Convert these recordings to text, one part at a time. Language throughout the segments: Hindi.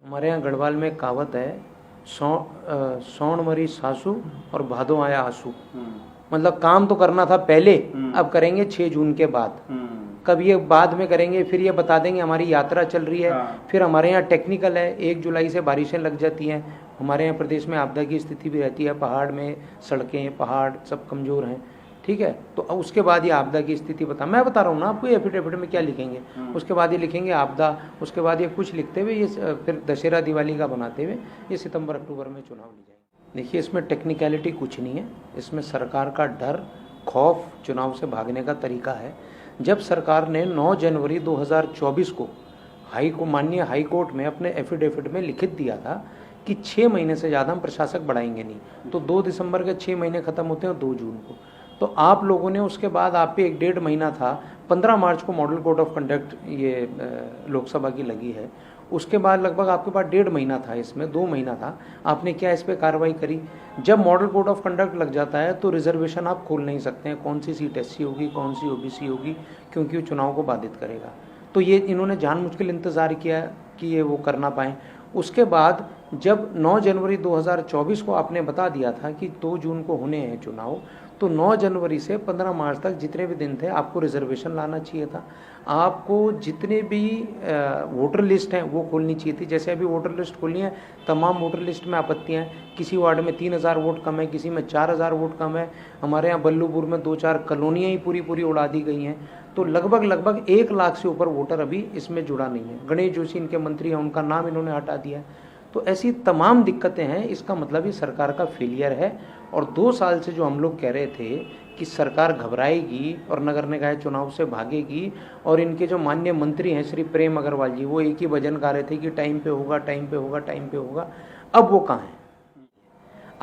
हमारे यहाँ गढ़वाल में एक कहावत है, सौण मरी सासू और भादो आया आंसू। मतलब काम तो करना था पहले, अब करेंगे 6 जून के बाद। कब ये बाद में करेंगे, फिर ये बता देंगे हमारी यात्रा चल रही है। फिर हमारे यहाँ टेक्निकल है, 1 जुलाई से बारिशें लग जाती हैं। हमारे यहाँ प्रदेश में आपदा की स्थिति भी रहती है, पहाड़ में सड़कें पहाड़ सब कमज़ोर हैं, ठीक है। तो अब उसके बाद ये आपदा की स्थिति मैं बता रहा हूँ ना आपको, एफिडेविट में क्या लिखेंगे। उसके बाद ये लिखेंगे आपदा, उसके बाद ये कुछ लिखते हुए ये फिर दशहरा दिवाली का बनाते हुए ये सितंबर अक्टूबर में चुनाव ले जाएंगे। देखिए, इसमें टेक्निकलिटी कुछ नहीं है, इसमें सरकार का डर खौफ चुनाव से भागने का तरीका है। जब सरकार ने 9 जनवरी 2024 को माननीय हाई कोर्ट में अपने एफिडेविट में लिखित दिया था कि 6 महीने से ज़्यादा हम प्रशासक बढ़ाएंगे नहीं, तो 2 दिसंबर के 6 महीने खत्म होते हैं 2 जून को। तो आप लोगों ने उसके बाद आप पे 1-1.5 महीना था, 15 मार्च को मॉडल कोड ऑफ कंडक्ट ये लोकसभा की लगी है, उसके बाद लगभग आपके पास 1.5 महीना था, इसमें 2 महीना था, आपने क्या इस पर कार्रवाई करी। जब मॉडल कोड ऑफ कंडक्ट लग जाता है तो रिजर्वेशन आप खोल नहीं सकते हैं, कौन सी सीट एससी होगी कौन सी ओबीसी होगी, क्योंकि वो चुनाव को बाधित करेगा। तो ये इन्होंने जानबूझ के इंतज़ार किया कि ये वो कर ना पाएँ। उसके बाद जब 9 जनवरी 2024 को आपने बता दिया था कि 2 जून को होने हैं चुनाव, तो 9 जनवरी से 15 मार्च तक जितने भी दिन थे आपको रिजर्वेशन लाना चाहिए था। आपको जितने भी वोटर लिस्ट हैं वो खोलनी चाहिए थी। जैसे अभी वोटर लिस्ट खोलनी है, तमाम वोटर लिस्ट में आपत्तियाँ हैं। किसी वार्ड में 3000 वोट कम है, किसी में 4000 वोट कम है। हमारे यहाँ बल्लूपुर में 2-4 कॉलोनियाँ ही पूरी उड़ा दी गई हैं। तो लगभग 1 लाख से ऊपर वोटर अभी इसमें जुड़ा नहीं है। गणेश जोशी इनके मंत्री हैं, उनका नाम इन्होंने हटा दिया है। तो ऐसी तमाम दिक्कतें हैं। इसका मतलब ये सरकार का फेलियर है। और 2 साल से जो हम लोग कह रहे थे कि सरकार घबराएगी और नगर निकाय चुनाव से भागेगी, और इनके जो माननीय मंत्री हैं श्री प्रेम अग्रवाल जी, वो एक ही भजन गा रहे थे कि टाइम पे होगा टाइम पे होगा टाइम पे होगा। अब वो कहाँ हैं?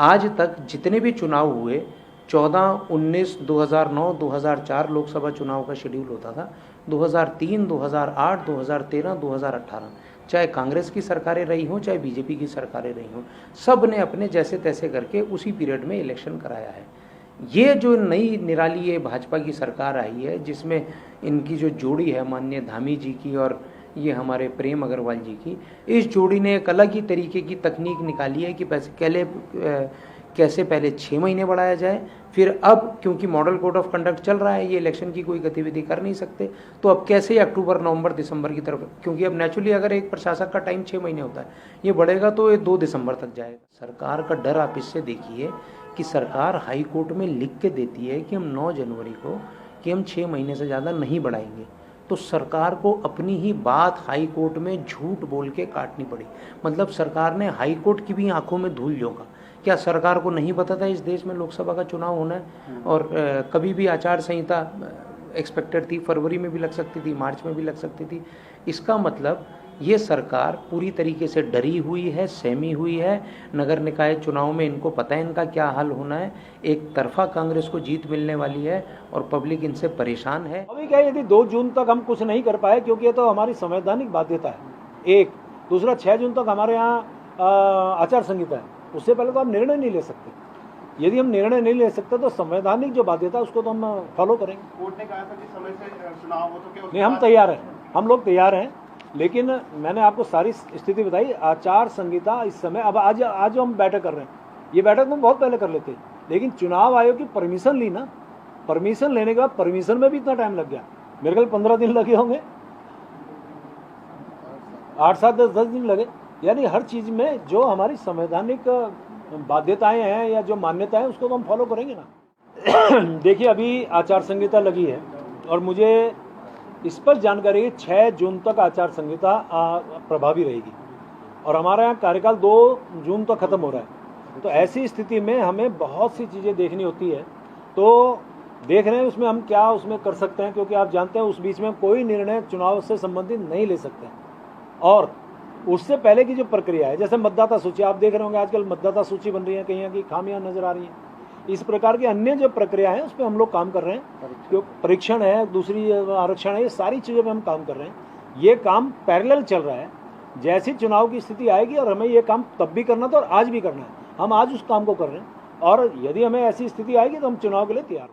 आज तक जितने भी चुनाव हुए, 14, 19, 2009, 2004 लोकसभा चुनाव का शेड्यूल होता था, 2003, 2008, 2013, 2018, चाहे कांग्रेस की सरकारें रही हों चाहे बीजेपी की सरकारें रही हों, सब ने अपने जैसे तैसे करके उसी पीरियड में इलेक्शन कराया है। ये जो नई निराली ये भाजपा की सरकार आई है, जिसमें इनकी जो जोड़ी है माननीय धामी जी की और ये हमारे प्रेम अग्रवाल जी की, इस जोड़ी ने एक अलग ही तरीके की तकनीक निकाली है कि कैसे पहले 6 महीने बढ़ाया जाए, फिर अब क्योंकि मॉडल कोड ऑफ कंडक्ट चल रहा है, ये इलेक्शन की कोई गतिविधि कर नहीं सकते, तो अब कैसे अक्टूबर नवंबर दिसंबर की तरफ, क्योंकि अब नेचुरली अगर एक प्रशासक का टाइम 6 महीने होता है, ये बढ़ेगा तो ये 2 दिसंबर तक जाएगा। सरकार का डर आप इससे देखिए कि सरकार हाई कोर्ट में लिख के देती है कि हम 9 जनवरी को कि हम 6 महीने से ज़्यादा नहीं बढ़ाएंगे, तो सरकार को अपनी ही बात हाई कोर्ट में झूठ बोल के काटनी पड़ी। मतलब सरकार ने हाई कोर्ट की भी आंखों में धूल झोंका। क्या सरकार को नहीं पता था इस देश में लोकसभा का चुनाव होना है, और कभी भी आचार संहिता एक्सपेक्टेड थी, फरवरी में भी लग सकती थी, मार्च में भी लग सकती थी। इसका मतलब ये सरकार पूरी तरीके से डरी हुई है, सहमी हुई है। नगर निकाय चुनाव में इनको पता है इनका क्या हाल होना है। एक तरफा कांग्रेस को जीत मिलने वाली है और पब्लिक इनसे परेशान है। अभी क्या, यदि 2 जून तक हम कुछ नहीं कर पाए, क्योंकि ये तो हमारी संवैधानिक बाध्यता है, एक दूसरा 6 जून तक हमारे यहाँ आचार संहिता है, उससे पहले तो हम निर्णय नहीं ले सकते। यदि हम निर्णय नहीं ले सकते तो संवैधानिक जो बाध्यता है उसको तो हम फॉलो करेंगे। कोर्ट ने कहा था कि समय से चुनाव हो तो क्या? नहीं, हम तैयार हैं, हम लोग तैयार हैं, लेकिन मैंने आपको सारी स्थिति बताई। आचार संहिता इस समय, अब आज हम बैठक कर रहे हैं, ये बैठक हम बहुत पहले कर लेते, लेकिन चुनाव आयोग की परमिशन ली ना, परमिशन लेने के बाद परमिशन में भी इतना टाइम लग गया, मेरे ख्याल 15 दिन लगे होंगे, 8, 7, 10 दिन लगे। यानी हर चीज में जो हमारी संवैधानिक बाध्यताएं हैं या जो मान्यताएं, उसको तो हम फॉलो करेंगे ना। देखिए, अभी आचार संहिता लगी है और मुझे इस पर जानकारी है 6 जून तक आचार संहिता प्रभावी रहेगी, और हमारा यहाँ कार्यकाल 2 जून तक खत्म हो रहा है। तो ऐसी स्थिति में हमें बहुत सी चीज़ें देखनी होती है, तो देख रहे हैं उसमें हम क्या उसमें कर सकते हैं, क्योंकि आप जानते हैं उस बीच में कोई निर्णय चुनाव से संबंधित नहीं ले सकते। और उससे पहले की जो प्रक्रिया है, जैसे मतदाता सूची, आप देख रहे होंगे आजकल मतदाता सूची बन रही है, कहीं की खामियां नजर आ रही हैं। इस प्रकार की अन्य जो प्रक्रिया है उस पर हम लोग काम कर रहे हैं, जो परीक्षण है, दूसरी आरक्षण है, ये सारी चीज़ों पे हम काम कर रहे हैं। ये काम पैरेलल चल रहा है। जैसी चुनाव की स्थिति आएगी, और हमें ये काम तब भी करना था और आज भी करना है, हम आज उस काम को कर रहे हैं, और यदि हमें ऐसी स्थिति आएगी तो हम चुनाव के लिए तैयार हैं।